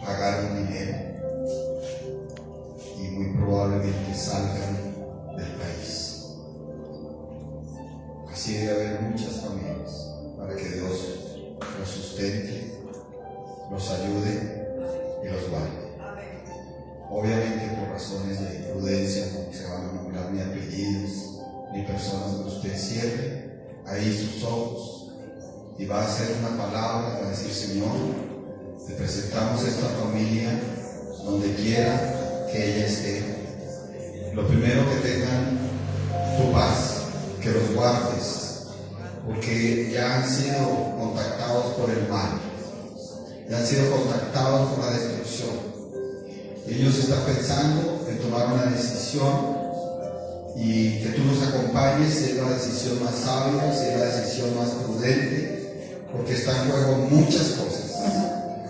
pagar un dinero y muy probablemente salgan del país. Así debe haber muchas familias para que Dios los sustente, los ayude y los guarde. Obviamente por razones de prudencia no se van a nombrar ni apellidos ni personas que usted cierre ahí sus ojos y va a hacer una palabra, va a decir: Señor, te presentamos esta familia donde quiera que ella esté. Lo primero, que tengan tu paz, que los guardes, porque ya han sido contactados por el mal, ya han sido contactados por la destrucción. Ellos están pensando en tomar una decisión y que tú nos acompañes, si es la decisión más sabia, si es la decisión más prudente, porque está en juego muchas cosas.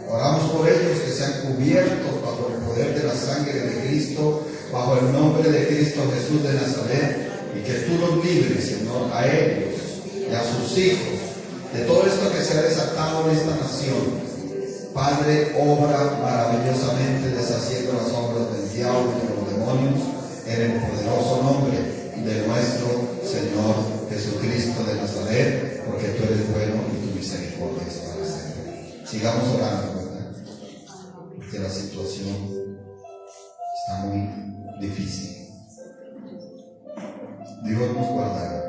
Oramos por ellos, que sean cubiertos bajo el poder de la sangre de Cristo, bajo el nombre de Cristo Jesús de Nazaret, y que tú los libres, Señor, a ellos y a sus hijos de todo esto que se ha desatado en esta nación. Padre, obra maravillosamente deshaciendo las obras del diablo y de los demonios, en el poderoso nombre de nuestro Señor Jesucristo de Nazaret, porque tú eres bueno y tu misericordia es para siempre. Sigamos orando, ¿verdad? Porque la situación está muy difícil. Dios nos guardará,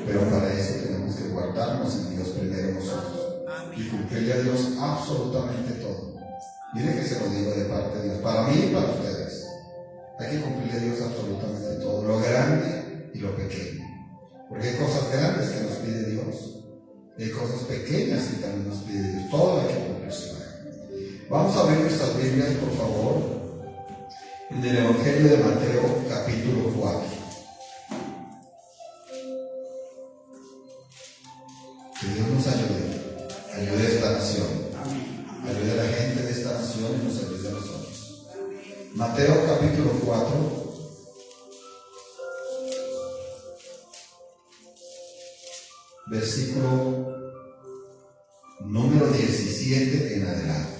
pero para eso tenemos que guardarnos en Dios primero nosotros y cumplirle a Dios absolutamente todo. Mire que se lo digo de parte de Dios, para mí y para ustedes. Hay que cumplirle a Dios absolutamente todo, lo grande y lo pequeño, porque hay cosas grandes que nos pide Dios y hay cosas pequeñas que también nos pide Dios. Todo hay que cumplirse. Vamos a ver nuestras Biblias, por favor, en el Evangelio de Mateo, capítulo 4. Que Dios nos ayude a esta nación, ayude a la gente de esta nación y nos ayude a nosotros. Mateo capítulo 4, versículo número 17 en adelante.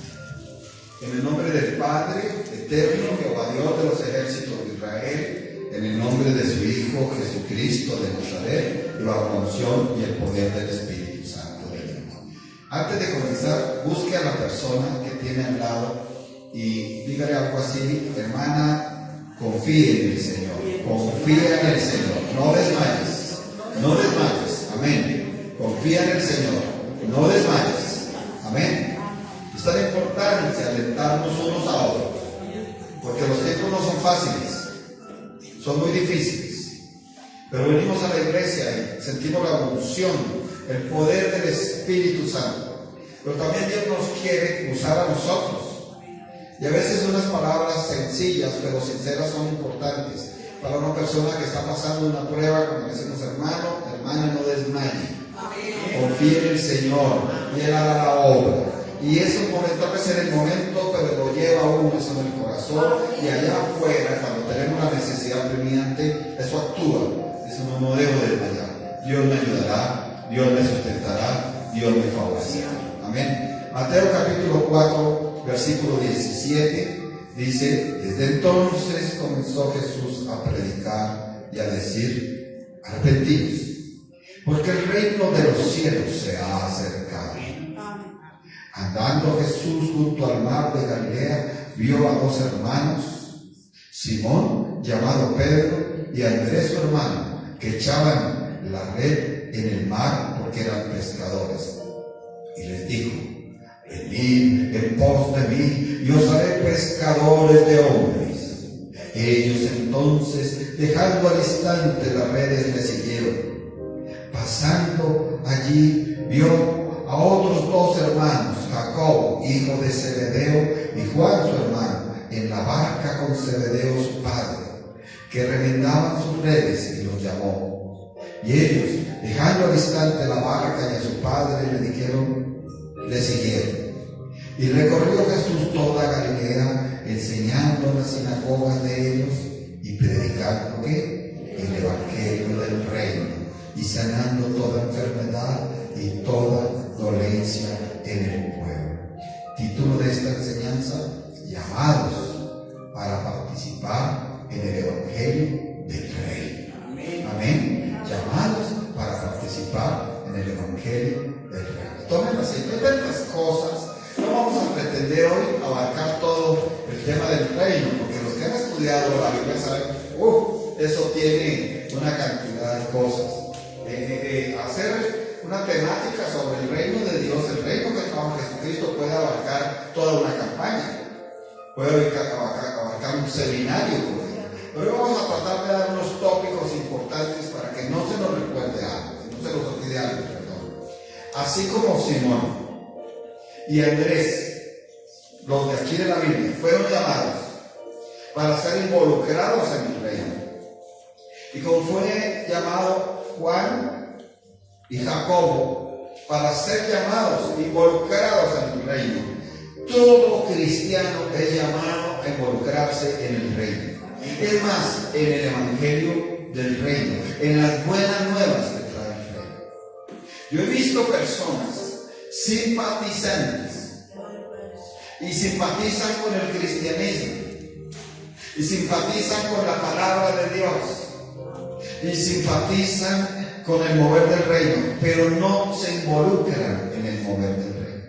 En el nombre del Padre eterno, Jehová Dios de los ejércitos de Israel, en el nombre de su Hijo Jesucristo de Nazaret, y bajo la unción y el poder del Espíritu Santo de Dios. Antes de comenzar, busque a la persona que tiene al lado y dígale algo así: hermana, confíe en el Señor, confía en el Señor, no desmayes, no desmayes, amén. Confía en el Señor, no desmayes, amén. Es tan importante alentarnos unos a otros, porque los tiempos no son fáciles, son muy difíciles, pero venimos a la iglesia y sentimos la unción, el poder del Espíritu Santo, pero también Dios nos quiere usar a nosotros. Y a veces unas palabras sencillas pero sinceras son importantes para una persona que está pasando una prueba, como decimos: hermano, hermana, no desmaye, confíe en el Señor y Él hará la obra. Y es un momento, a veces el momento, pero lo lleva a uno eso en el corazón, y allá afuera, cuando tenemos la necesidad premiante, eso actúa. Eso no debo desmayar. Dios me ayudará, Dios me sustentará, Dios me favorecerá. Amén. Mateo capítulo 4, versículo 17 dice: desde entonces comenzó Jesús a predicar y a decir: arrepentidos, porque el reino de los cielos se ha acercado. Andando Jesús junto al mar de Galilea, vio a dos hermanos, Simón, llamado Pedro, y Andrés su hermano, que echaban la red en el mar porque eran pescadores. Y les dijo: venid en pos de mí, y os haré pescadores de hombres. Ellos entonces, dejando al instante las redes, le siguieron. Pasando allí, vio a otros dos hermanos, Jacobo, hijo de Zebedeo, y Juan su hermano, en la barca con Zebedeo su padre, que remendaban sus redes, y los llamó. Y ellos, dejando al instante la barca y a su padre, le siguieron. Y recorrió Jesús toda Galilea, enseñando en las sinagogas de ellos y predicando el evangelio del reino, y sanando toda enfermedad y toda dolencia en el pueblo. pretender hoy abarcar todo el tema del reino, porque los que han estudiado la Biblia saben, eso tiene una cantidad de cosas. Hacer una temática sobre el reino de Dios, el reino que trajo Jesucristo, puede abarcar toda una campaña, puede abarcar un seminario, por ejemplo. Pero hoy vamos a tratar de dar unos tópicos importantes para que no se nos recuerde algo, no se nos olvide algo, perdón. Así como Simón y Andrés, los de aquí de la Biblia, fueron llamados para ser involucrados en el reino. Y como fue llamado Juan y Jacobo para ser llamados, involucrados en el reino, todo cristiano es llamado a involucrarse en el reino. Es más, en el evangelio del reino, en las buenas nuevas que trae el reino. Yo he visto personas simpatizantes y simpatizan con el cristianismo y simpatizan con la palabra de Dios y simpatizan con el mover del reino, pero no se involucran en el mover del reino.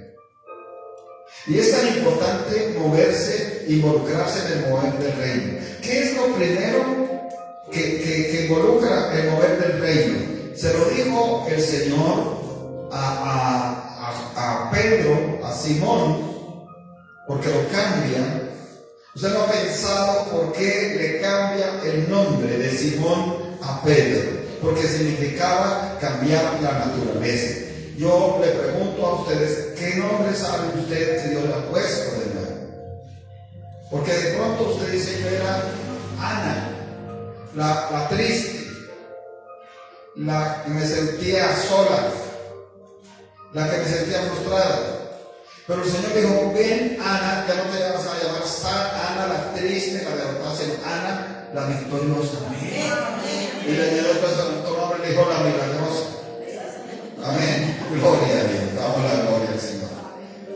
Y es tan importante moverse, involucrarse en el mover del reino. ¿Qué es lo primero que involucra el mover del reino? Se lo dijo el Señor a Pedro, a Simón, porque lo cambia. ¿Usted no ha pensado por qué le cambia el nombre de Simón a Pedro? Porque significaba cambiar la naturaleza. Yo le pregunto a ustedes, ¿qué nombre sabe usted que Dios le ha puesto de nuevo? Porque de pronto usted dice, yo era Ana, la triste, la que me sentía sola, la que me sentía frustrada. Pero el Señor dijo, ven Ana, ya no te vas a llamar Ana la triste, la derrotada, sino Ana la victoriosa. Y le dio después a tu nombre, le dijo la milagrosa. Amén. Gloria a Dios. Damos la gloria al Señor.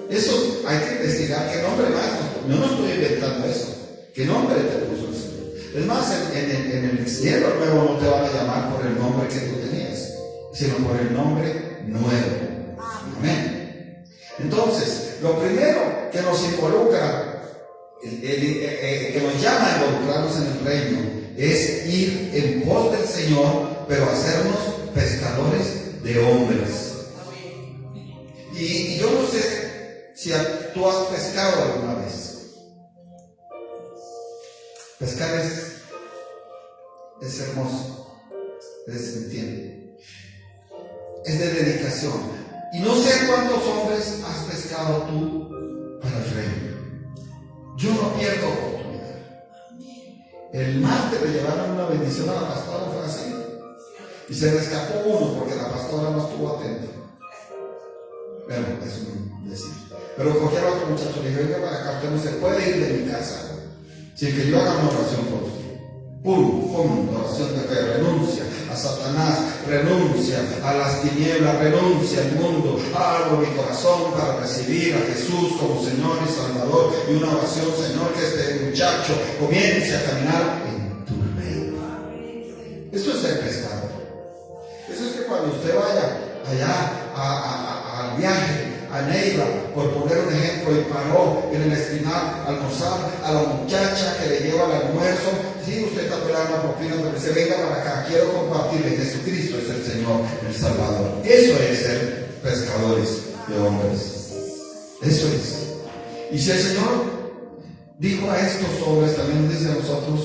Eso hay que investigar qué nombre más. Yo no estoy inventando eso. ¿Qué nombre te puso el Señor? Es más, en el cielo nuevo no te van a llamar por el nombre que tú tenías, sino por el nombre nuevo. Amén. Entonces, lo primero que nos involucra, que nos llama a involucrarnos en el reino, es ir en pos del Señor, pero hacernos pescadores de hombres. Y yo no sé si tú has pescado alguna vez. Pescar es hermoso, ¿entiendes? Es de dedicación. Y no sé cuántos hombres has pescado tú para el reino. Yo no pierdo oportunidad. El martes le llevaron una bendición a la pastora, fue así. Y se me escapó uno porque la pastora no estuvo atenta. Bueno, es un decir. Pero cogieron a otro muchacho y le dije, venga para acá, usted no se puede ir de mi casa sin que yo haga una oración por usted. Pum, oración de fe, renuncia a Satanás, renuncia a las tinieblas, renuncia al mundo, abro mi corazón para recibir a Jesús como Señor y Salvador, y una oración, Señor, que este muchacho comience a caminar en tu reino. Esto es ser pescador. Eso es que cuando usted vaya allá al viaje a Neiva, por poner un ejemplo, y paró en el esquinar a almorzar a la muchacha que le lleva el almuerzo, sí, usted está pegando la propina, pero dice, venga para acá, quiero compartirle, Jesucristo es el Señor, el Salvador. Eso es ser pescadores de hombres. Eso es. Y si el Señor dijo a estos hombres, también nos dice a nosotros,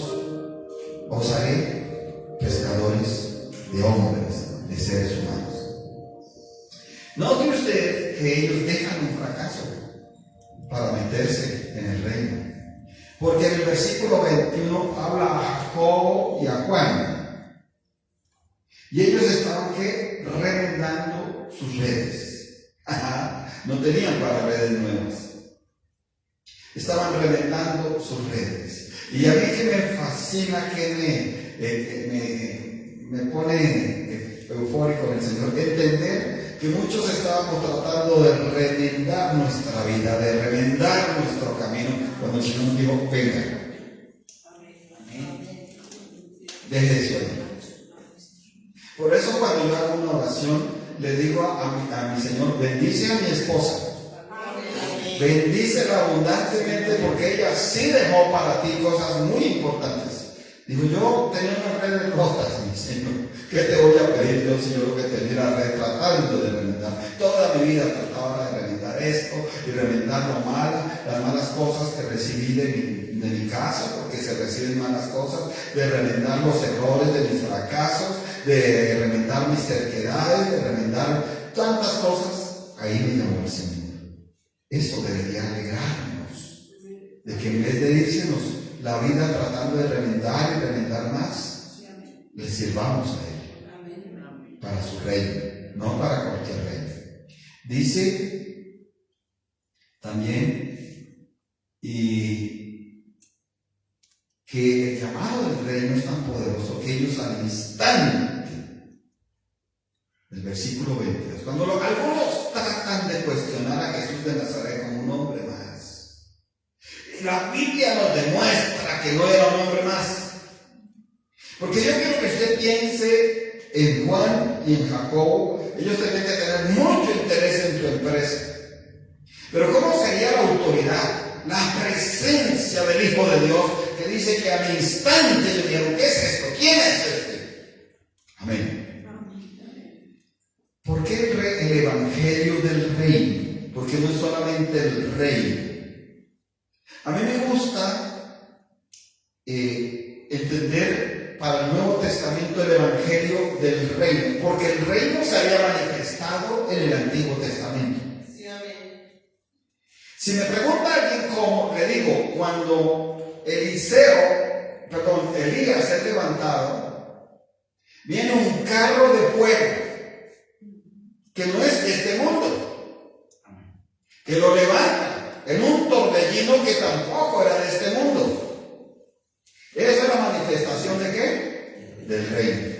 os haré pescadores de hombres, de seres humanos. Note usted que ellos dejan un fracaso para meterse en el reino. Porque en el versículo 21 habla a Jacobo y a Juan. Y ellos estaban ¿qué? Remendando sus redes. No tenían para redes nuevas. Estaban remendando sus redes. Y a mí que me fascina, que me pone eufórico en el Señor, entender que muchos estábamos tratando de remendar nuestra vida, de remendar nuestro camino, cuando el Señor nos dijo, venga. Amén. Deje eso ahí. Por eso cuando yo hago una oración, le digo a mi Señor, bendice a mi esposa. Bendícela abundantemente porque ella sí dejó para ti cosas muy importantes. Digo, yo tenía una red de rotas, mi Señor. ¿Qué te voy a pedir yo, Señor, que te diera red tratando de remendar? Toda mi vida trataba de remendar esto y remendar lo malo, las malas cosas que recibí de mi casa, porque se reciben malas cosas, de remendar los errores de mis fracasos, de remendar mis terquedades, de remendar tantas cosas. Ahí me llamó el Señor. Eso debería alegrarnos, de que en vez de irsenos la vida tratando de remendar y remendar más, le sirvamos a Él para su reino, no para cualquier reino. Dice también que el llamado del reino es tan poderoso que ellos al instante, el versículo 22, cuando algunos tratan de cuestionar a Jesús de Nazaret como un hombre más, y la Biblia nos demuestra que no era un hombre más. Porque yo quiero que usted piense en Juan y en Jacobo. Ellos tenían que tener mucho interés en su empresa. Pero ¿cómo sería la autoridad, la presencia del Hijo de Dios, que dice que al instante le dijeron, ¿qué es esto? ¿Quién es este? Amén. ¿Por qué el evangelio del reino? Porque no es solamente el reino. A mí me gusta entender para el Nuevo Testamento el evangelio del reino, porque el reino se había manifestado en el Antiguo Testamento. Si me pregunta alguien cómo, le digo, cuando Elías es levantado, viene un carro de fuego que no es de este mundo, que lo levanta en un torbellino que tampoco era de este mundo. Esa es la manifestación ¿de qué? Del reino.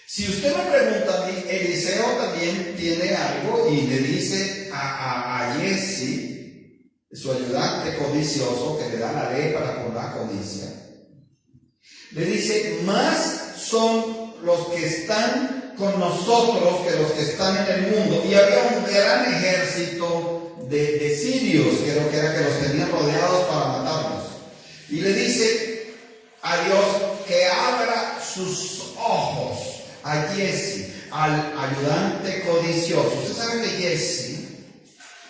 Si usted me pregunta a mí, Eliseo también tiene algo y le dice a Giezi, su ayudante codicioso, que le da la ley para con la codicia, le dice, más son los que están con nosotros que los que están en el mundo. Y había un gran ejército de sirios, creo que era, que los tenían rodeados para matarlos. Y le dice a Dios que abra sus ojos a Giezi, al ayudante codicioso. Usted sabe que Giezi,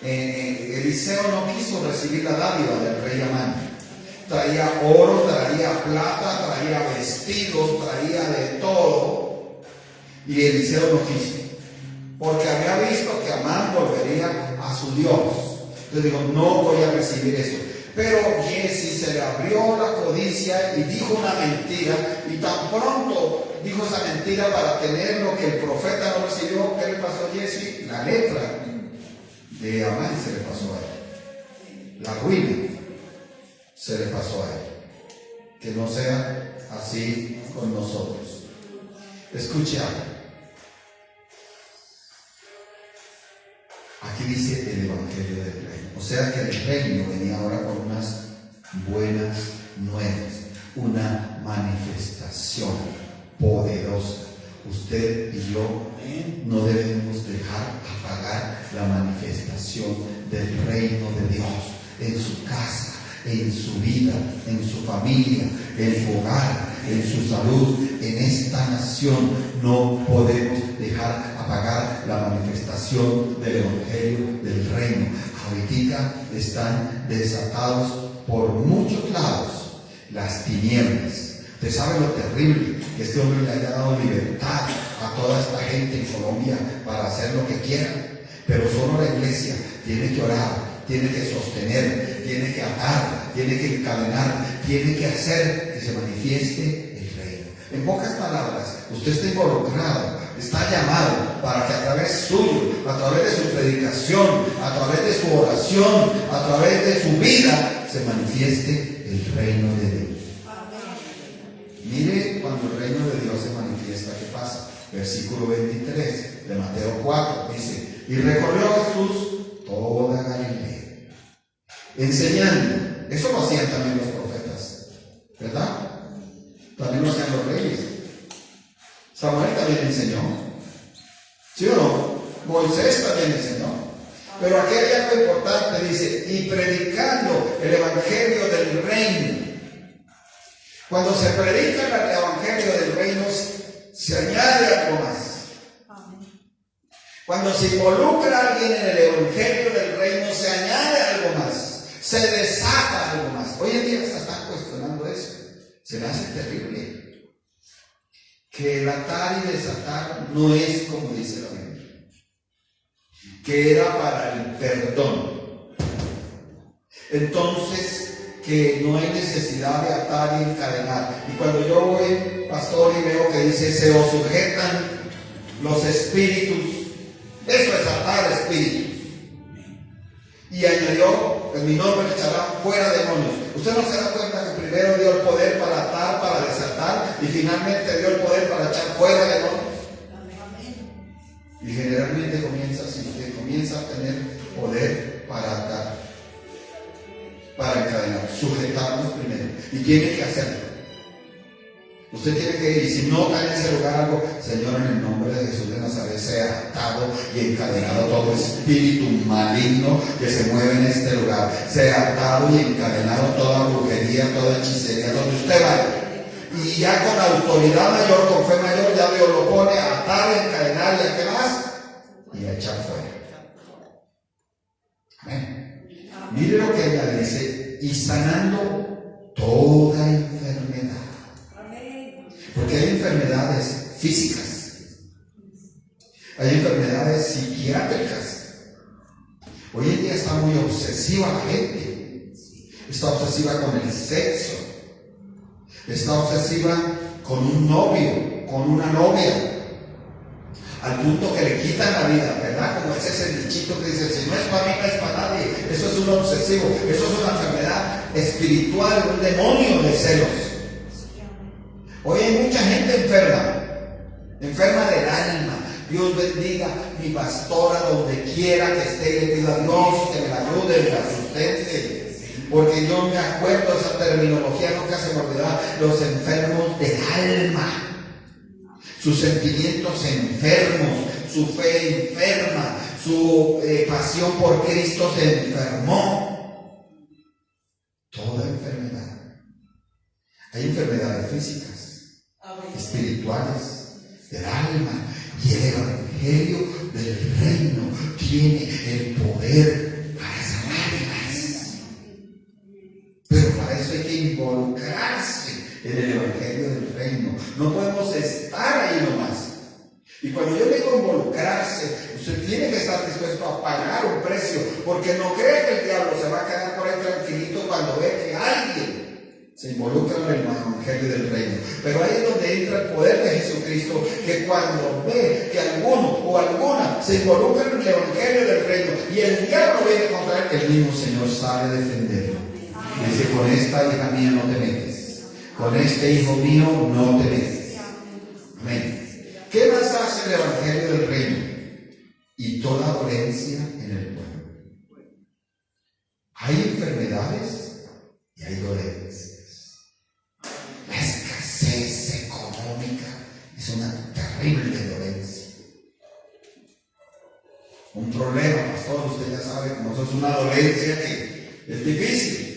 Eliseo no quiso recibir la dádiva del rey Amán. Traía oro, traía plata, traía vestidos, traía de todo. Y Eliseo no quiso, porque había visto que Amán volvería a su Dios. Entonces digo, no voy a recibir eso. Pero Giezi se le abrió la codicia y dijo una mentira, y tan pronto dijo esa mentira para tener lo que el profeta no recibió. ¿Qué le pasó a Giezi? La lepra de Amán se le pasó a él, la ruina se le pasó a él. Que no sea así con nosotros. Escuche algo. Aquí dice el evangelio del reino. O sea que el reino venía ahora con unas buenas nuevas, una manifestación poderosa. Usted y yo no debemos dejar apagar la manifestación del reino de Dios en su casa, en su vida, en su familia, en su hogar, en su salud, en esta nación. No podemos dejar apagar la manifestación del evangelio del reino. Ahorita están desatados por muchos lados las tinieblas. Usted sabe lo terrible que este hombre le haya dado libertad a toda esta gente en Colombia para hacer lo que quieran, pero solo la iglesia tiene que orar, tiene que sostener, tiene que atar, tiene que encadenar, tiene que hacer que se manifieste el reino. En pocas palabras, usted está involucrado, está llamado para que a través suyo, a través de su predicación, a través de su oración, a través de su vida, se manifieste el reino de Dios. Mire, cuando el reino de Dios se manifiesta, ¿qué pasa? Versículo 23 de Mateo 4 dice, y recorrió Jesús toda Galilea, enseñando. Eso lo hacían también los profetas, ¿verdad? También lo hacían los reyes. Samuel también enseñó, ¿sí o no? Moisés también enseñó. Pero aquí hay algo importante, dice, y predicando el evangelio del reino. Cuando se predica el evangelio del reino, se añade algo más. Cuando se involucra a alguien en el evangelio del reino, se añade algo más, se desata algo más. Hoy en día se están cuestionando eso. Se le hace terrible que el atar y desatar no es como dice la Biblia, que era para el perdón. Entonces, que no hay necesidad de atar y encadenar. Y cuando yo voy, pastor, y veo que dice, se os sujetan los espíritus, eso es atar espíritus. Y añadió, en mi nombre echarán fuera demonios. ¿Usted no se da cuenta que primero dio el poder para atar, para desatar, y finalmente dio el poder para echar fuera demonios? Y generalmente comienza así, usted comienza a tener poder para atar, para encadenar, sujetarnos primero. Y tiene que hacerlo. Usted tiene que ir, y si nota en ese lugar algo, Señor, en el nombre de Jesús de Nazaret, sea atado y encadenado todo espíritu maligno que se mueve en este lugar, sea atado y encadenado toda brujería, toda hechicería, donde usted vaya. Y ya con autoridad mayor, con fe mayor, ya Dios lo pone a atar, a encadenar y a qué más, y a echar fuera. Amén. Mire lo que ella dice, y sanando toda enfermedad. Porque hay enfermedades físicas, hay enfermedades psiquiátricas. Hoy en día está muy obsesiva la gente, está obsesiva con el sexo, está obsesiva con un novio, con una novia, al punto que le quitan la vida, ¿verdad? Como ese es el dichito que dice, si no es para mí, no es para nadie. Eso es un obsesivo, eso es una enfermedad espiritual, un demonio de celos. Hoy hay mucha gente enferma del alma. Dios bendiga mi pastora donde quiera que esté, le pido a Dios que me la ayude, me la sustente. Porque yo me acuerdo esa terminología, nunca se me olvidará, los enfermos del alma. Sus sentimientos enfermos, su fe enferma, su pasión por Cristo se enfermó. Toda enfermedad. Hay enfermedades físicas, espirituales, del alma, y el evangelio del reino tiene el poder para sanarlas. Pero para eso hay que involucrarse en el evangelio del reino. No podemos estar ahí nomás. Y cuando yo digo involucrarse, usted tiene que estar dispuesto a pagar un precio, porque no cree que el diablo se va a quedar por ahí tranquilito cuando ve que alguien se involucra en el evangelio del reino. Pero ahí es donde entra el poder de Jesucristo, que cuando ve que alguno o alguna se involucra en el evangelio del reino y el diablo viene contra él, el mismo Señor sabe defenderlo. Dice, con esta hija mía no te metes, con este hijo mío no te metes. Amén. ¿Qué más hace el evangelio del reino? Y toda dolencia en el pueblo. Hay enfermedades y hay dolencias. La escasez económica es una terrible dolencia. Un problema, pastor, usted ya sabe cómo eso es una dolencia que es difícil.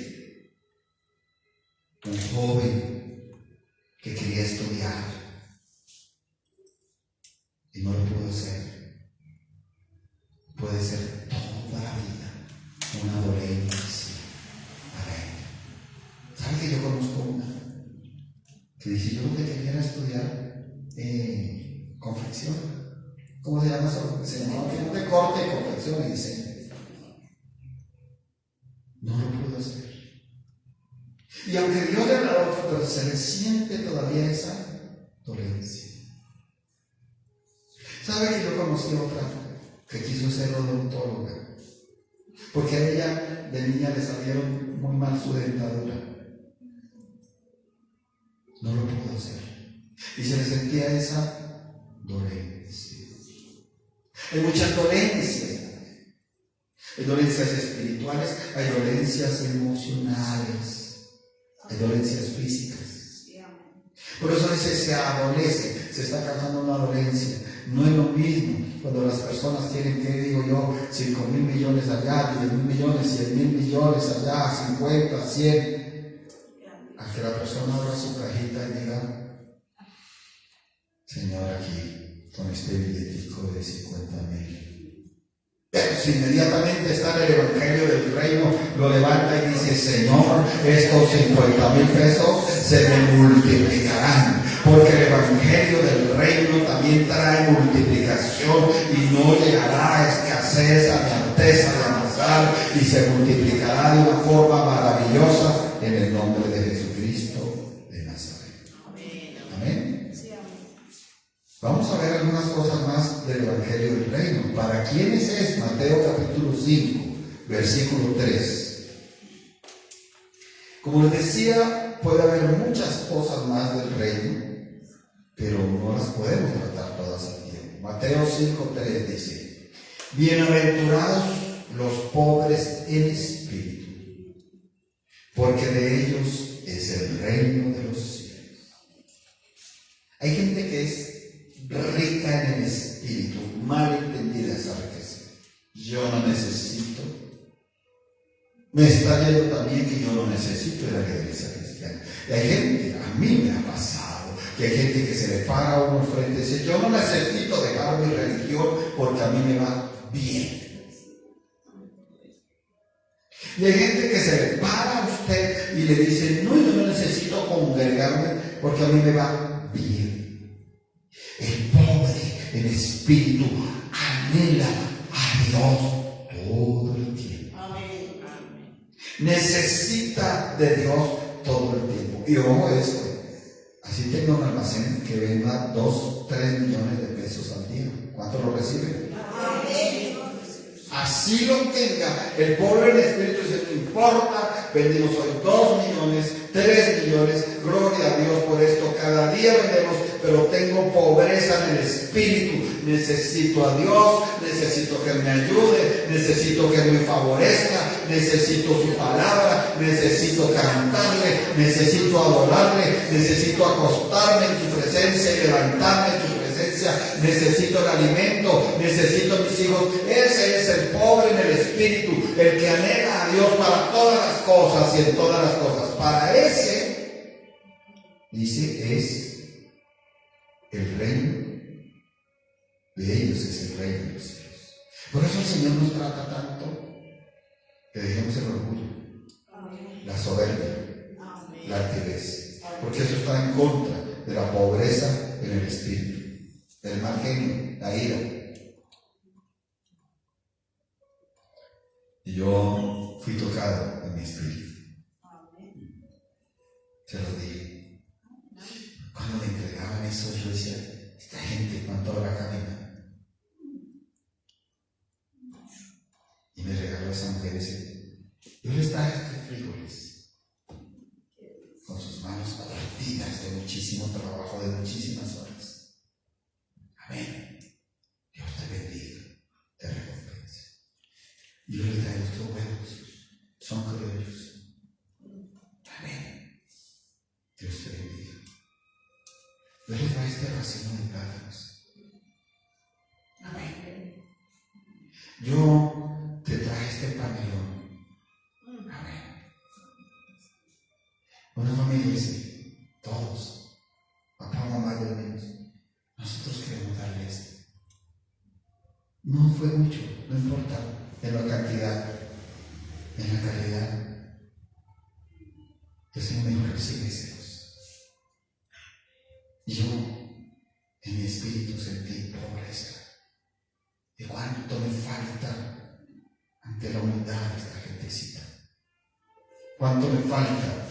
Un joven que quería estudiar y no lo pudo hacer. Puede ser toda la vida una dolencia para él. ¿Sabe que yo conozco una que dice, yo lo que quería era estudiar confección? ¿Cómo se llama eso? Se llamaba de corte y confección y diseño. No lo pudo hacer. Y aunque Dios le habló, pero se le siente todavía esa dolencia. ¿Sabe que yo conocí otra que quiso ser odontóloga? Porque a ella de niña le salieron muy mal su dentadura. No lo pudo hacer. Y se le sentía esa dolencia. Hay muchas dolencias. Hay dolencias espirituales, hay dolencias emocionales, hay dolencias físicas. Por eso dice, se adolece, se está causando una dolencia. No es lo mismo cuando las personas tienen, ¿qué digo yo? 5.000 millones allá, 10.000 millones, 100.000 millones allá, 50, 100. A que la persona abra su cajita y diga, Señor, aquí con este billetico de 50.000. Pero si inmediatamente está en el Evangelio del Reino, lo levanta y dice, Señor, estos 50.000 pesos se me multiplicarán, porque el Evangelio del Reino también trae multiplicación y no llegará a escasez, a mi alteza de amasar, y se multiplicará de una forma maravillosa en el nombre de Jesucristo de Nazaret. Amén. Vamos a ver algunas cosas más del Evangelio del Reino. ¿Para quiénes es? Mateo capítulo 5, versículo 3. Como les decía, puede haber muchas cosas más del reino, pero no las podemos tratar todas al tiempo. Mateo 5, 3 dice, bienaventurados los pobres en espíritu, porque de ellos es el reino de los cielos. Hay gente que es rica en el espíritu, mal entendida esa riqueza. Yo no necesito. Me está yendo también que yo no necesito de la iglesia cristiana. Y hay gente, a mí me ha pasado, que hay gente que se le para a uno frente y dice, yo no necesito dejar mi religión porque a mí me va bien. Y hay gente que se le para a usted y le dice, no, yo no necesito congregarme porque a mí me va bien. El pobre en espíritu anhela a Dios todo el tiempo. Amén. Necesita de Dios todo el tiempo. Y ojo esto, así tengo un almacén que venda 2, 3 millones de pesos al día. ¿Cuánto lo recibe? Amén. Así lo tenga. El pobre en espíritu dice, no importa, vendimos hoy 2 millones, 3 millones, gloria a Dios por esto, cada día vendemos, pero tengo pobreza en el espíritu, necesito a Dios, necesito que me ayude, necesito que me favorezca, necesito su palabra, necesito cantarle, necesito adorarle, necesito acostarme en su presencia y levantarme en su presencia, necesito el alimento, necesito mis hijos. Ese es el pobre en el espíritu, el que anhela a Dios para todas las cosas y en todas las cosas. Para ese, dice, es el reino de ellos, es el reino de los cielos. Por eso el Señor nos trata tanto que dejemos el orgullo, la soberbia, la altivez, porque eso está en contra de la pobreza en el espíritu, del mal genio, la ira. Y yo fui tocado en mi espíritu. Se los dije. Cuando me entregaban eso, yo decía, esta gente cuánto habrá caminado. Y me regaló esa mujer ese. Yo les traje frijoles con sus manos partidas de muchísimo trabajo, de muchísimas horas. Amén. Dios te bendiga, te recompense. Y yo les traigo estos huevos, son criollos. Amén. Dios te bendiga. Yo les traigo este racimo de plátanos. Amén. Yo te traje este panelón. Amén. Una familia dice, todos, papá, mamá y hermanos, nosotros queremos darle esto. No fue mucho, no importa en la cantidad, en la calidad. El Señor me dijo, recíbeselos. Y yo, en mi espíritu, sentí pobreza. ¿De cuánto me falta ante la humildad de esta gentecita? ¿Cuánto me falta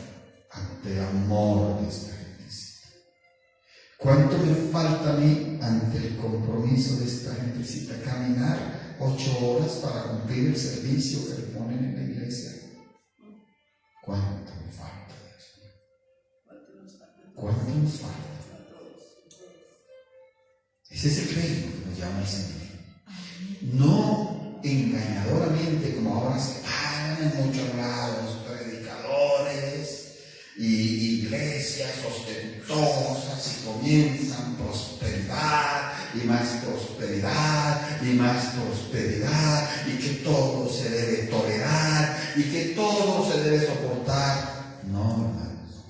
ante el amor de esta gentecita? ¿Cuánto me falta a mí ante el compromiso de esta gentecita? Caminar 8 horas para cumplir el servicio que le ponen en la iglesia. ¿Cuánto me falta, Dios mío? ¿Cuánto nos falta? Ese es el reino que nos llama el Señor. No engañadoramente, como ahora se paran en muchos lados, predicadores y iglesias ostentosas y comienzan prosperidad y más prosperidad y más prosperidad y que todo se debe tolerar y que todo se debe soportar. No, hermanos,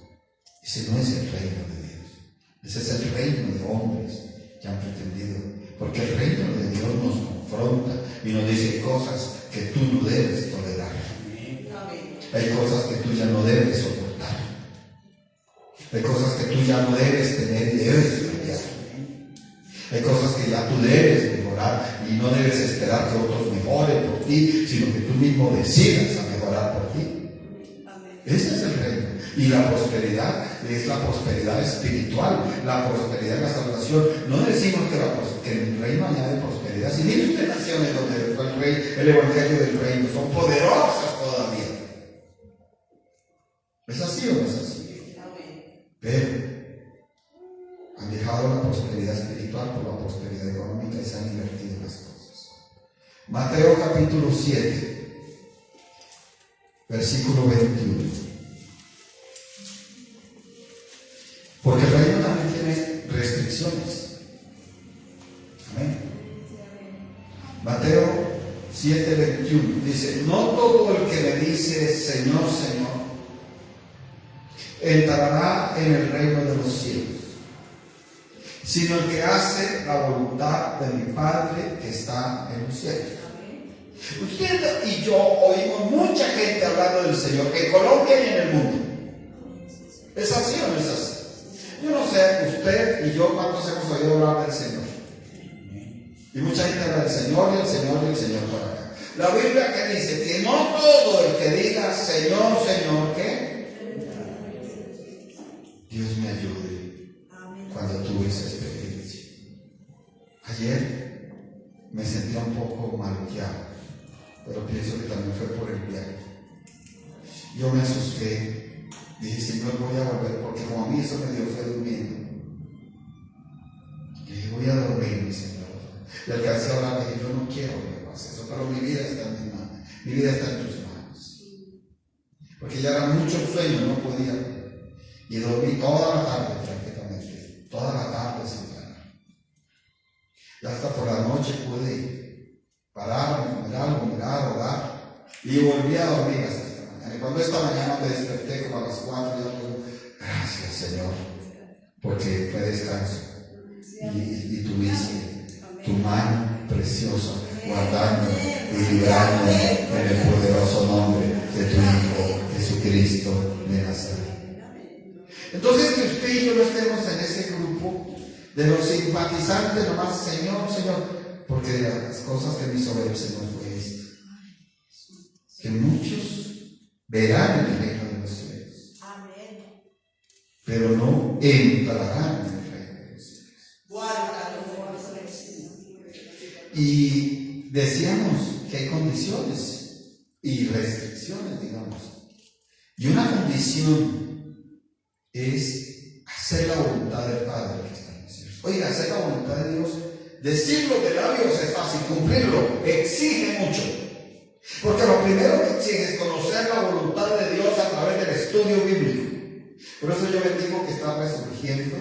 ese no es el reino de Dios. Ese es el reino de hombres que han pretendido, porque el reino de Dios nos confronta y nos dice cosas que tú no debes tolerar. Hay cosas que tú ya no debes soportar. Hay cosas que tú ya no debes tener y debes cambiar. Hay cosas que ya tú debes mejorar y no debes esperar que otros mejoren por ti, sino que tú mismo decidas a mejorar por ti. Ese es el reino. Y la prosperidad es la prosperidad espiritual, la prosperidad de la salvación. No decimos que el reino añade prosperidad. Si mire usted naciones donde fue el evangelio del reino, son poderosas todavía. ¿Es así o no es así? Pero han dejado la prosperidad espiritual por la prosperidad económica y se han invertido las cosas. Mateo capítulo 7, versículo 21. Porque el reino también tiene restricciones. Amén. Mateo 7:21 dice: no todo el que me dice Señor, Señor, entrará en el reino de los cielos, sino el que hace la voluntad de mi Padre que está en los cielos. Usted y yo oímos mucha gente hablando del Señor en Colombia y en el mundo. ¿Es así o no es así? Yo no sé, usted y yo cuántos hemos oído hablar del Señor. Y mucha gente habla del Señor y el Señor y el Señor por acá. La Biblia que dice que no todo el que diga Señor, Señor, ¿qué? Dios me ayude cuando tuve esa experiencia. Ayer me sentía un poco maluqueado, pero pienso que también fue por el viaje. Yo me asusté, dije, Señor, voy a volver, porque como a mí eso me dio fue durmiendo. Dije, voy a dormir, Señor. Y alcancé a hablar, dije, yo no quiero que me pase eso, pero mi vida está en mis manos, mi vida está en tus manos. Porque ya era mucho el sueño, no podía. Y dormí toda la tarde tranquilamente, toda la tarde sin parar. Y hasta por la noche pude pararme, mirar, orar, y volví a dormir hasta esta mañana. Y cuando esta mañana me desperté como a las 4, yo digo, gracias Señor, porque fue descanso. Y tuviste tu mano preciosa guardándome y librándome en el poderoso nombre de tu Hijo Jesucristo de Nazaret. Entonces que usted y yo no estemos en ese grupo de los simpatizantes nomás, Señor, Señor, porque de las cosas que me hizo ver el Señor fue esto, que muchos verán el reino de los cielos, pero no entrarán en el reino de los cielos. Y decíamos que hay condiciones y restricciones, digamos, y una condición es hacer la voluntad del Padre que está en los cielos. Oiga, hacer la voluntad de Dios, decirlo de labios es fácil, cumplirlo exige mucho. Porque lo primero que exige es conocer la voluntad de Dios a través del estudio bíblico. Por eso yo bendigo que está resurgiendo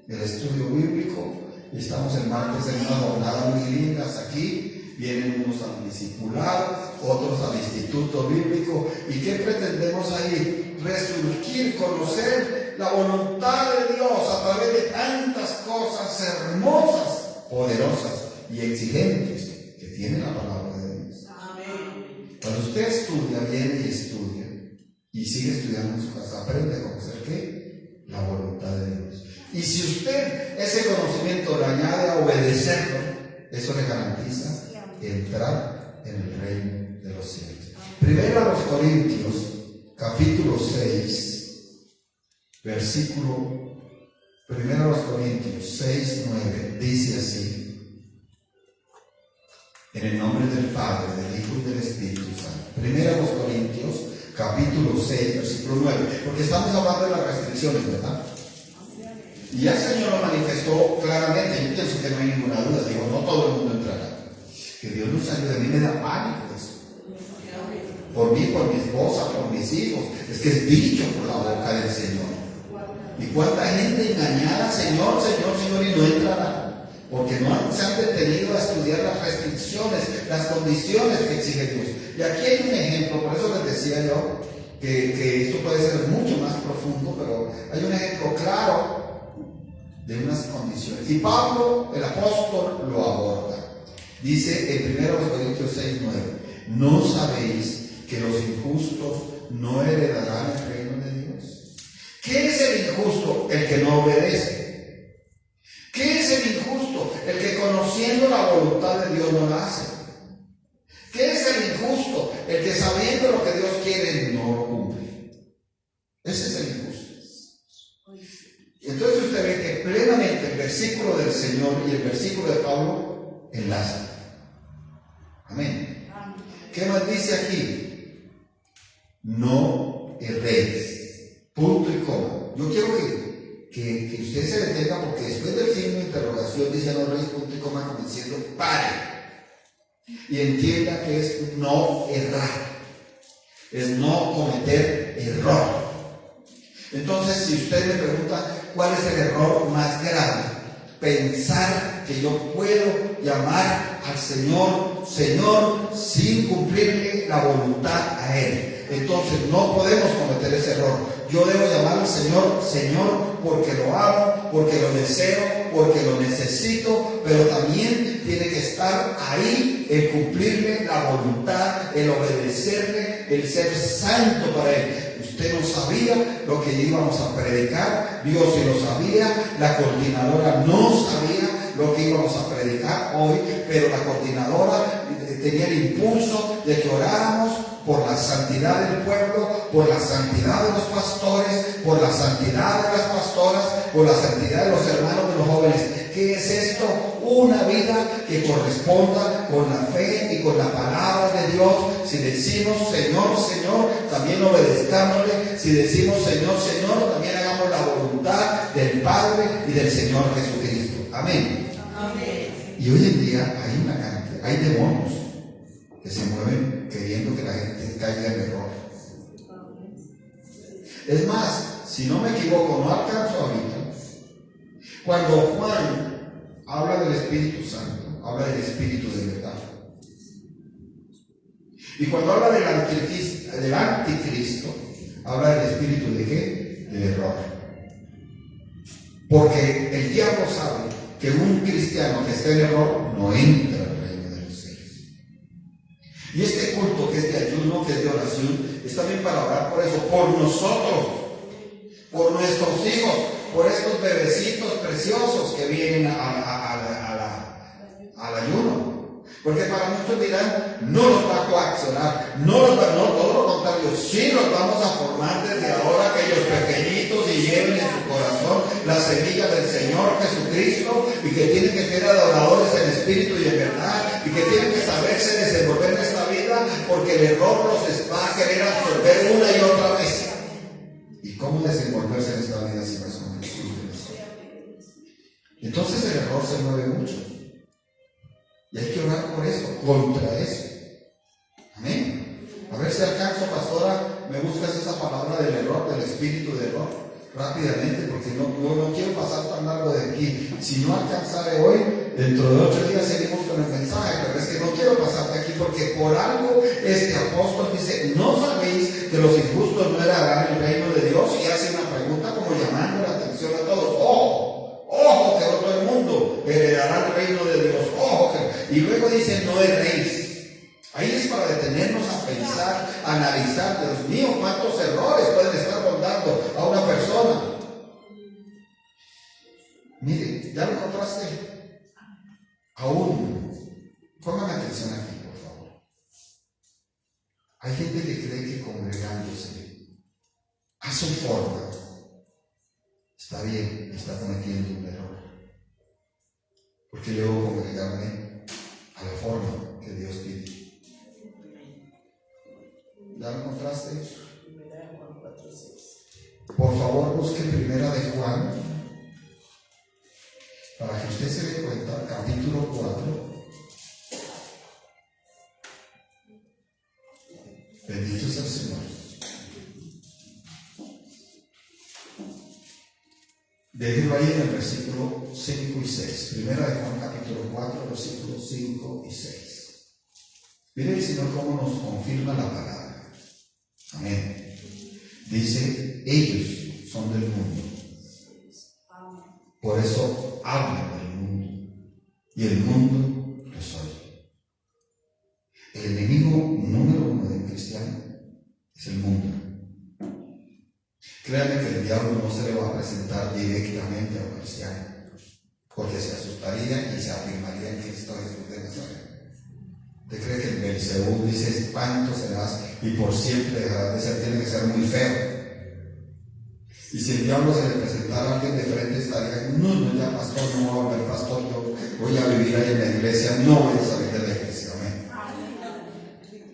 el estudio bíblico. Y estamos en martes en una jornada muy lindas aquí. Vienen unos al discipulado, otros al instituto bíblico. ¿Y qué pretendemos ahí? Resurgir, conocer la voluntad de Dios a través de tantas cosas hermosas, poderosas y exigentes que tiene la palabra de Dios. Amén. Cuando usted estudia, viene y estudia y sigue estudiando en su casa, aprende a conocer ¿qué? La voluntad de Dios. Y si usted ese conocimiento le añade a obedecerlo, eso le garantiza entrar en el reino de los cielos. Primero a los Corintios, capítulo 6, versículo, primero a los Corintios 6, 9, dice así: en el nombre del Padre, del Hijo y del Espíritu Santo. Primero a los Corintios, capítulo 6, versículo 9, porque estamos hablando de las restricciones, ¿verdad? Y ya el Señor lo manifestó claramente. Yo pienso que no hay ninguna duda. Digo, no todo el mundo entrará. Que Dios nos ayude. A mí me da pánico eso. Por mí, por mi esposa, por mis hijos. Es que es dicho por la boca del Señor. ¿Y cuánta gente engañada, Señor, Señor, Señor, y no entrará? Porque no se han detenido a estudiar las restricciones, las condiciones que exige Dios. Y aquí hay un ejemplo, por eso les decía yo que esto puede ser mucho más profundo, pero hay un ejemplo claro de unas condiciones. Y Pablo, el apóstol, lo aborda. Dice en 1 Corintios 6:9, ¿no sabéis que los injustos no heredarán el reino de Dios? ¿Qué es el injusto? El que no obedece. ¿Qué es el injusto? El que conociendo la voluntad de Dios no la hace. ¿Qué es el injusto? El que sabiendo lo que Dios quiere no lo cumple. Ese es el injusto. Entonces usted ve que plenamente el versículo del Señor y el versículo de Pablo enlazan. Amén. ¿Qué más dice aquí? No erréis. Punto y coma. Yo quiero que usted se detenga, porque después del signo de interrogación dice no erréis, punto y coma, como diciendo pare. Y entienda que es no errar. Es no cometer error. Entonces, si usted me pregunta cuál es el error más grave, pensar que yo puedo llamar al Señor, Señor, sin cumplirle la voluntad a Él. Entonces no podemos cometer ese error. Yo debo llamar al Señor, Señor, porque lo amo, porque lo deseo, porque lo necesito, pero también tiene que estar ahí el cumplirle la voluntad, el obedecerle, el ser santo para Él. Usted no sabía lo que íbamos a predicar, Dios sí lo sabía, la coordinadora no sabía lo que íbamos a predicar hoy, pero la coordinadora tenía el impulso de que oráramos por la santidad del pueblo, por la santidad de los pastores, por la santidad de las pastoras, por la santidad de los hermanos de los jóvenes. ¿Qué es esto? Una vida que corresponda con la fe y con la palabra de Dios. Si decimos Señor, Señor, también obedezcámosle. Si decimos Señor, Señor, también hagamos la voluntad del Padre y del Señor Jesucristo. Amén. Amén. Y hoy en día hay demonios que se mueven queriendo que la gente caiga en error. Es más, si no me equivoco, no alcanzo ahorita. Cuando Juan habla del Espíritu Santo, habla del Espíritu de verdad. Y cuando habla del anticristo, habla del espíritu de ¿qué? De error. Porque el diablo sabe que un cristiano que esté en error no entra al reino de los cielos. Y este culto que es de ayuno, que es de oración, está bien para orar por eso, por nosotros, por nuestros hijos, por estos bebecitos preciosos que vienen al ayuno. Porque para muchos dirán, no los va a coaccionar, no, todo lo contrario, sí los vamos a formar desde ahora, aquellos pequeñitos, y lleven en su corazón la semilla del Señor Jesucristo, y que tienen que ser adoradores en espíritu y en verdad, y que tienen que saberse desenvolver en esta vida, porque el error los va a querer absorber una y otra vez. ¿Y cómo desenvolverse en esta vida si no es con Jesús? Entonces el error se mueve mucho. Y hay que orar por eso, contra eso. Amén. A ver si alcanzo, pastora, me buscas esa palabra del error, del espíritu de error, rápidamente, porque no quiero pasar tan largo de aquí. Si no alcanzaré hoy, dentro de 8 días seguimos con el mensaje, pero es que no quiero pasar de aquí, porque por algo este apóstol dice, ¿no sabéis que los injustos no heredarán el reino de Dios? Y hace una pregunta como llamando la atención a todos. Ojo, que todo el mundo heredará el reino de Dios. Ojo, y luego dice, no erréis. Ahí es para detenernos a pensar, a analizar, Dios mío, cuántos errores pueden estar rondando a una persona. Mire, ¿ya lo encontraste? Aún, póngame atención aquí, por favor. Hay gente que cree que congregándose a su forma está bien, está cometiendo un error. Porque yo debo congregarme a la forma que Dios pide. ¿Ya lo encontraste? Por favor, busque Primera de Juan, para que usted se dé cuenta, capítulo 4. Bendito sea el Señor. Déjenlo ahí en el versículo 5 y 6. Primera de Juan capítulo 4, versículos 5 y 6. Mire el Señor cómo nos confirma la palabra. Amén. Dice, ellos son del mundo. Por eso hablan del mundo. Y el mundo los oye. El enemigo número uno del cristiano es el mundo. Créanme que el diablo no se le va a presentar directamente a un cristiano, porque se asustaría y se afirmaría en Cristo Jesús de Nazaret. ¿Usted cree que el Belcebú dice espanto serás y por siempre dejarás de ser? Tiene que ser muy feo. Y si el diablo se le presentara a alguien de frente, estaría, no, ya pastor, no voy a volver pastor, yo voy a vivir ahí en la iglesia, no voy a salir de la iglesia. Amén.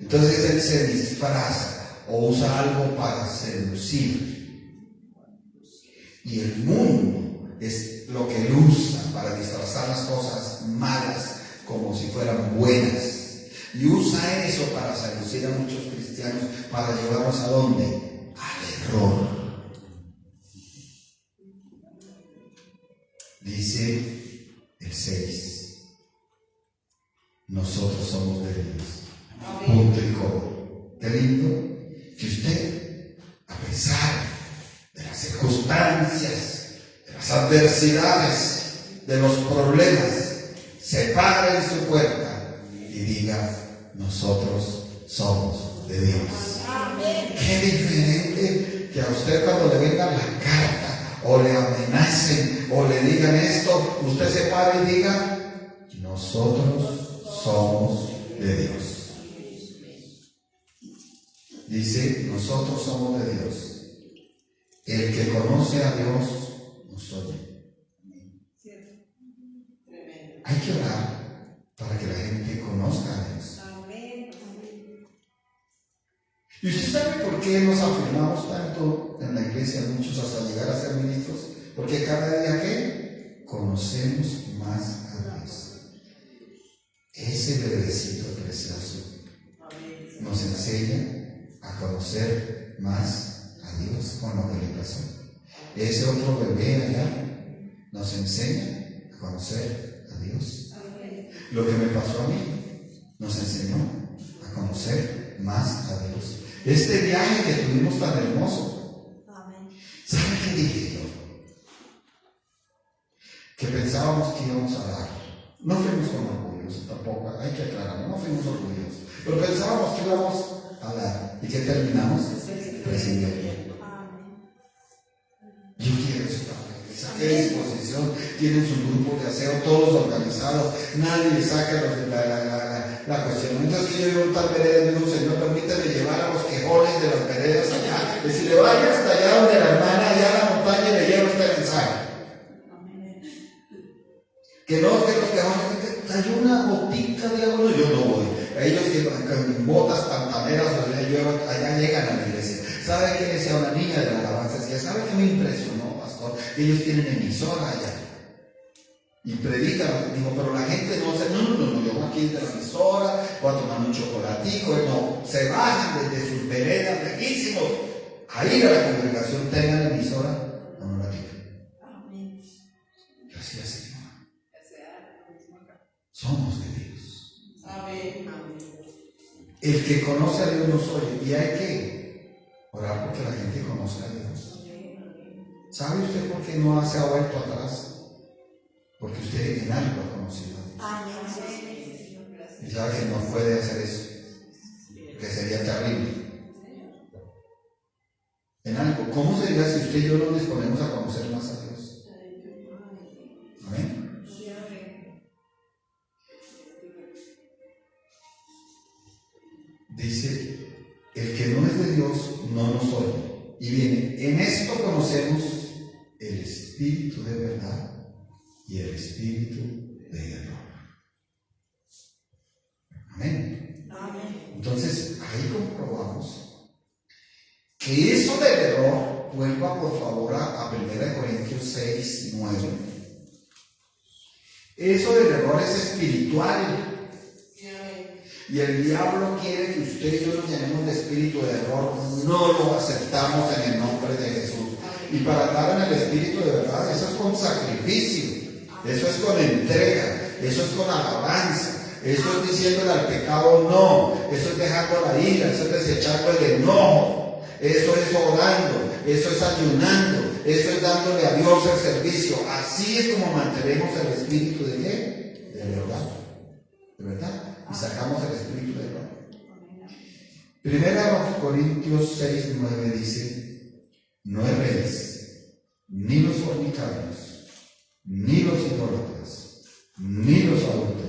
Entonces él se disfraza o usa algo para seducir. Y el mundo es lo que él usa para disfrazar las cosas malas como si fueran buenas. Y usa eso para seducir a muchos cristianos, para llevarlos ¿a dónde? Al error. Dice el 6. Nosotros somos de Dios. Punto y coma. Qué lindo que usted, a pesar de las circunstancias, de las adversidades, de los problemas, se pare en su puerta y diga, nosotros somos de Dios. Amén. Qué diferente que a usted cuando le venga la carta o le amenacen o le digan esto, usted se pare y diga, nosotros somos de Dios. Dice, nosotros somos de Dios. El que conoce a Dios nos oye. Hay que orar para que la gente conozca a Dios. ¿Y usted sabe por qué nos afirmamos tanto en la iglesia, muchos hasta llegar a ser ministros? Porque cada día que conocemos más a Dios. Ese bebecito precioso nos enseña a conocer más a Dios con lo que le pasó. Ese otro bebé allá nos enseña a conocer a Dios. Lo que me pasó a mí nos enseñó a conocer más a Dios. Este viaje que tuvimos tan hermoso, ¿sabe qué dije yo? Que pensábamos que íbamos a dar. No fuimos con orgullosos tampoco, hay que aclararlo, no fuimos orgullosos, pero pensábamos que íbamos a dar. ¿Y qué terminamos? Recibiendo. Yo quiero estar en esa disposición. Tienen su grupo de aseo, todos organizados, nadie le saca la cuestión. Entonces que yo iba a un tal vereda y digo, Señor, permíteme llevar a los quejones de las veredas allá. Y si le vaya hasta allá donde la hermana, allá a la montaña, le llevo este mensaje. Que no, que los quejones, hay una gotita de agua, yo no voy. Ellos que con botas pantaneras, allá llegan a la iglesia. ¿Sabe qué decía una niña de la alabanza? Decía, ¿sabe qué me impresionó, pastor? Ellos tienen emisora allá. Y predican, digo, pero la gente no sé, no, yo voy aquí de la emisora, voy a tomar un chocolatico, no, se bajan desde sus veredas lejísimos a ir a la congregación, tengan la emisora, no la tienen. Amén. Y así es, Señor. Somos de Dios. Amén. El que conoce a Dios nos oye, y hay que orar porque la gente conozca a Dios. ¿Sabe usted por qué no se ha vuelto atrás? Porque usted en algo ha conocido a Dios. Y sabe que no puede hacer eso, que sería terrible. En algo, ¿cómo sería si usted y yo nos disponemos a conocer más a Dios? Amén. Dice, el que no es de Dios no nos oye. Y viene, en esto conocemos el espíritu de verdad y el espíritu de error. Amén. Amén. Entonces, ahí comprobamos que eso del error, vuelva por favor a 1 Corintios 6, 9. Eso del error es espiritual. Y el diablo quiere que usted y yo nos llenemos de espíritu de error. No lo aceptamos en el nombre de Jesús. Y para andar en el Espíritu de verdad, eso es con sacrificio, eso es con entrega, eso es con alabanza. Eso es diciéndole al pecado no, eso es dejando la ira, eso es desechando el enojo, eso es orando, eso es ayunando, eso es dándole a Dios el servicio. Así es como mantenemos el espíritu de ¿qué? De verdad, de verdad, y sacamos el espíritu de verdad. Primera Corintios 6:9 dice: no erréis, ni los fornicarios, ni los idólatras, ni los adúlteros,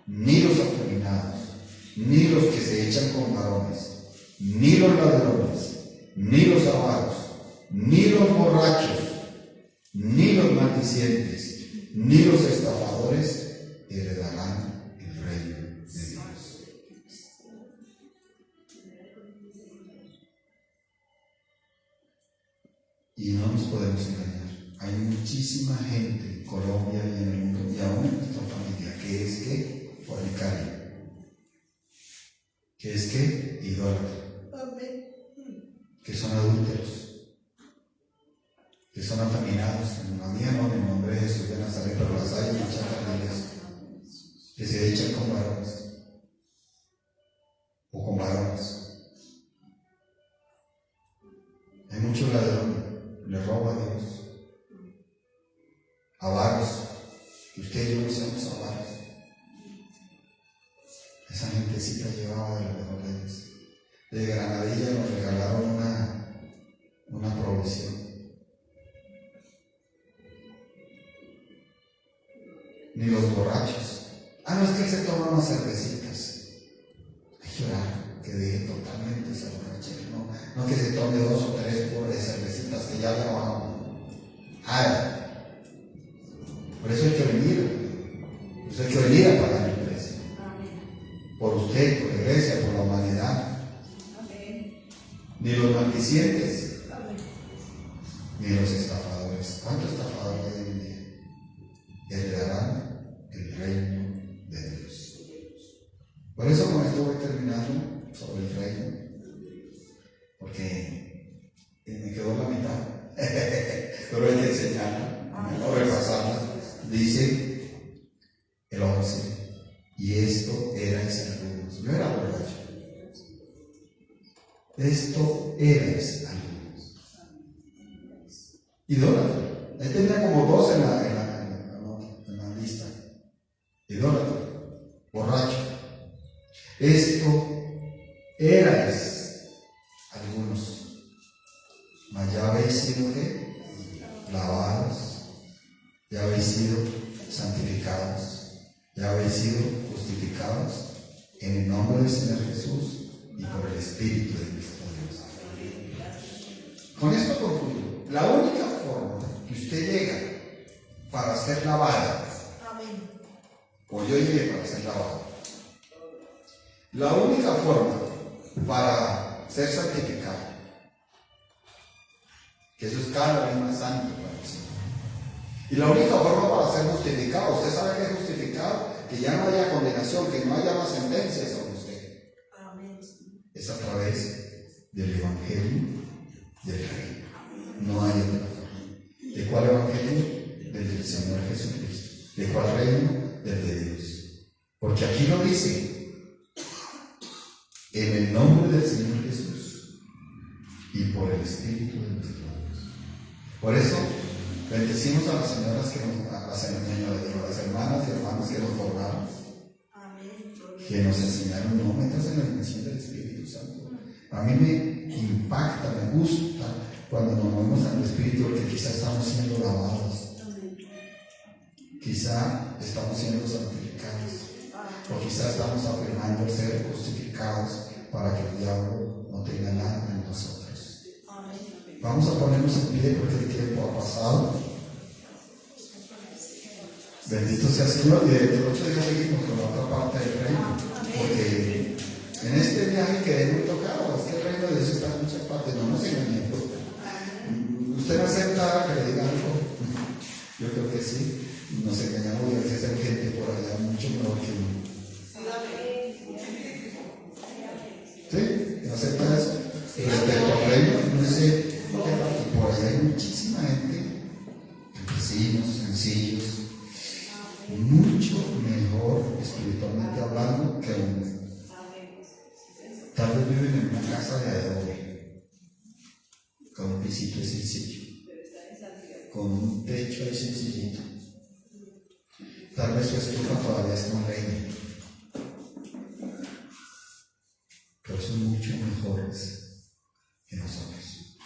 ni los afeminados, ni los que se echan con varones, ni los ladrones, ni los avaros, ni los borrachos, ni los maldicientes, ni los estafadores heredarán el reino de Dios. Y no nos podemos engañar. Hay muchísima gente en Colombia y en el mundo, y aún en nuestra familia, que es que fornicario, que es que idólatra, que son adúlteros, que son afeminados. En la mía no, en el nombre de Jesús de Nazaret, pero las hay en muchas familias que se echan con varones o con varones. Hay muchos ladrones, le roba a Dios. Avaros, que usted y yo no somos avaros. Esa gentecita llevaba de las mejores. De Granadilla nos regalaron una provisión. Ni los borrachos. No, es que él se toma unas cervecitas. Hay que orar, que deje totalmente esa borrachera. No que se tome 2 o 3 cervecitas que ya le bajamos. Por eso hay que venir. Por eso hay que venir a pagar el precio. Por usted, por la iglesia, por la humanidad. Ni los maldicientes, ni los estafadores. ¿Cuántos estafadores hay hoy en día? Heredarán el reino de Dios. Por eso con esto voy terminando sobre el reino, porque me quedó la mitad, pero hay que enseñarla, no repasarla. Dice el 11, y esto erais algunos. Yo era borracho. Esto erais algunos. Idólatra. Él tenía como 2 en la lista. Idólatra, borracho. Esto erais algunos. Mas ya habéis sido ¿qué? Lavados. Ya habéis sido santificados, ya habéis sido justificados en el nombre del Señor Jesús y por el Espíritu de nuestro Dios. Con esto concluyo. La única forma que usted llega para ser lavado, o yo llegué para ser lavado, la única forma para ser santificado, que eso es cada vez más santo para el Señor. Y la única forma para ser justificado, usted sabe que es justificado, que ya no haya condenación, que no haya más sentencias sobre usted. Amén. Es a través del Evangelio del Reino. No hay otra forma. ¿De cuál Evangelio? Del Señor Jesucristo. ¿De cuál reino? Del de Dios. Porque aquí lo dice, en el nombre del Señor Jesús y por el Espíritu de nuestro Dios. Por eso, bendecimos a las señoras a las hermanas y hermanos que nos formaron, que nos enseñaron, no metas en la dimensión del Espíritu Santo. A mí me impacta, me gusta cuando nos movemos en el Espíritu, porque quizá estamos siendo lavados, quizá estamos siendo santificados, o quizá estamos afirmando ser justificados para que el diablo no tenga nada en nosotros. Vamos a ponernos en pie porque el tiempo ha pasado. Bendito sea el Señor. Y dentro de 8 días seguimos con la otra parte del reino, porque en este viaje quedé muy tocado. Es que el reino de Dios está en muchas partes, no nos engañemos. ¿Usted no acepta que le diga algo? Yo creo que sí. Nos engañamos y a veces hay gente por allá mucho mejor que uno. ¿Sí? ¿No acepta eso? Respecto al reino, no sé, por allá hay mucha casa de adobe, con un pisito sencillo, con un techo ahí sencillito. Tal vez su estufa todavía es con leña, pero son mucho mejores que nosotros,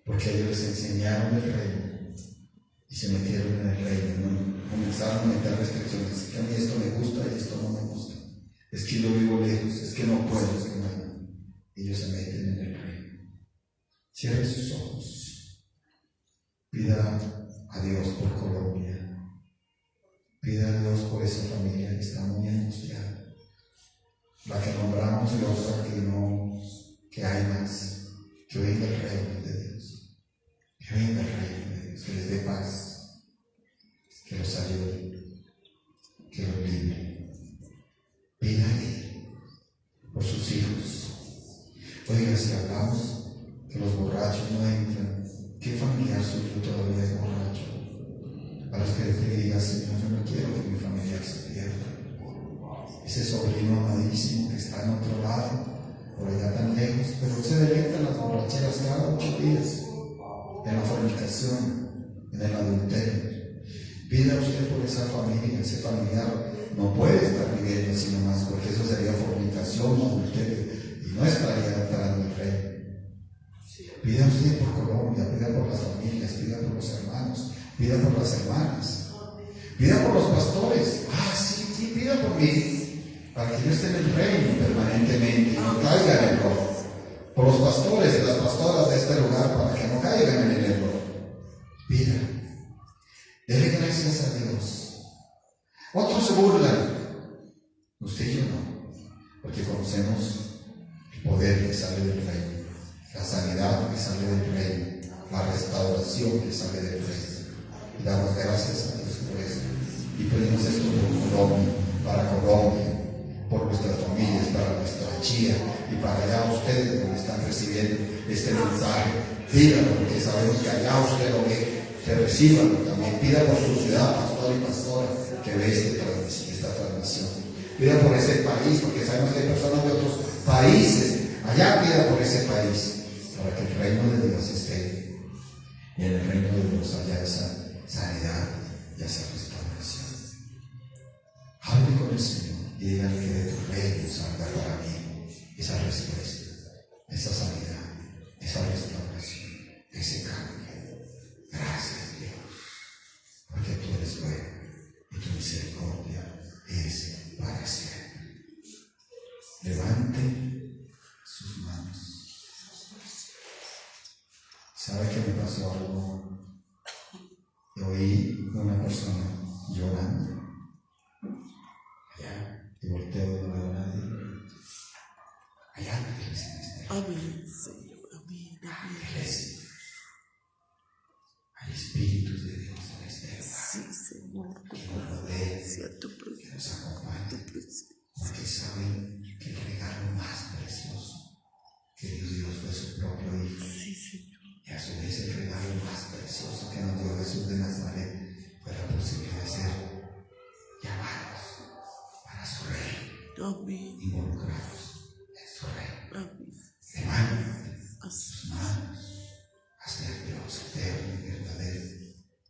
porque ellos les enseñaron el reino y se metieron en el reino, ¿no? Comenzaron a meter restricciones. Es que a mí esto me gusta y esto no me gusta, es que yo vivo lejos, es que no puedo, es que no. Ellos se meten en el reino. Cierre sus ojos, pida a Dios por Colombia, pida a Dios por esa familia que está muy angustiada, la que nombramos y otra que no, que hay más. Que venga el reino de Dios, que venga el reino de Dios, que les dé paz, que los ayude, que los libre. Pídale por sus hijos. Oiga, si hablamos que los borrachos no entran, ¿qué familiar suyo todavía es borracho? A los que te diga, Señor, yo no quiero que mi familiar se pierda. Ese sobrino amadísimo que está en otro lado, por allá tan lejos, pero se deleita en las borracheras cada 8 días, en la fornicación, en el adulterio. Pida usted por esa familia, ese familiar no puede estar viviendo así nomás, porque eso sería fornicación, adulterio, y no estaría entrando el reino. Pida usted por Colombia, pida por las familias, pida por los hermanos, pida por las hermanas, pida por los pastores. Sí, pida por mí, para que yo esté en el reino permanentemente y no caiga en el error. Por los pastores y las pastoras de este lugar, para que no caigan en el error. Pida. Dele gracias a Dios. Otros se burlan, usted y yo no, porque conocemos el poder que sale del reino, la sanidad que sale del reino, la restauración que sale del reino. Y damos gracias a Dios por eso. Y pedimos esto por Colombia, para Colombia, por nuestras familias, para nuestra chía y para allá ustedes donde están recibiendo este mensaje. Díganlo, porque sabemos que allá usted lo ve, que reciban también. Pida por su ciudad, pastor y pastora, que ve esta transmisión. Pida por ese país, porque sabemos que hay personas de otros países. Allá pida por ese país, para que el reino de Dios esté. Y en el reino de Dios haya esa sanidad y esa restauración. Hable con el Señor y dígale que de tu reino salga para mí esa respuesta, esa sanidad, esa restauración, ese cambio. Gracias, Dios, porque tú eres bueno y tu misericordia es para siempre. Levante sus manos. ¿Sabe que me pasó algo? Oí una persona llorando allá y volteo y no veo a nadie. Hay ángeles en este lugar. Amén, Señor, amén, Ángeles. Hay espíritus de Dios en este lugar. Sí, Señor, Que nos rodean, sea tu que nos acompañan, porque saben que el regalo más precioso que Dios fue su propio Hijo. Sí, Señor. Y a su vez el regalo más precioso que nos dio Jesús de Nazaret fue la posibilidad de ser llamados para su reino, Amén. involucrados en su reino. Amén. Levanta sus manos hacia el Dios eterno y verdadero.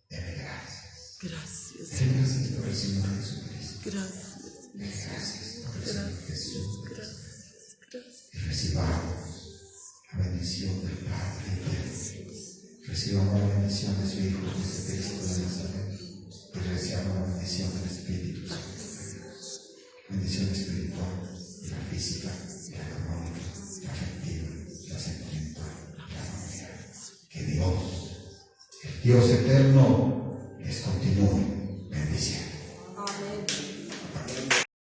Dele gracias. Gracias. Dele gracias por el Señor Jesucristo. Gracias. Dele gracias por el Señor Jesús. Gracias. Y recibamos la bendición del Padre eterno. Recibamos la bendición de su Hijo Jesucristo de Nazaret. Y recibamos la bendición del Espíritu Santo. Bendición espiritual, la física, la económica, la afectiva, la sentimental, la familiar. Que Dios, el Dios eterno,